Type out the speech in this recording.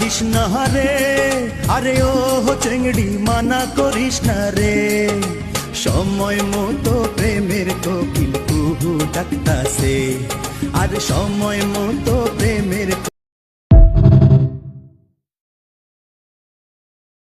This না রে, আরে ও চেংড়ি মানা করিস না রে। সময় মতো প্রেমের কোকিল কুহু ডাকতাছে, আর সময় মতো প্রেমের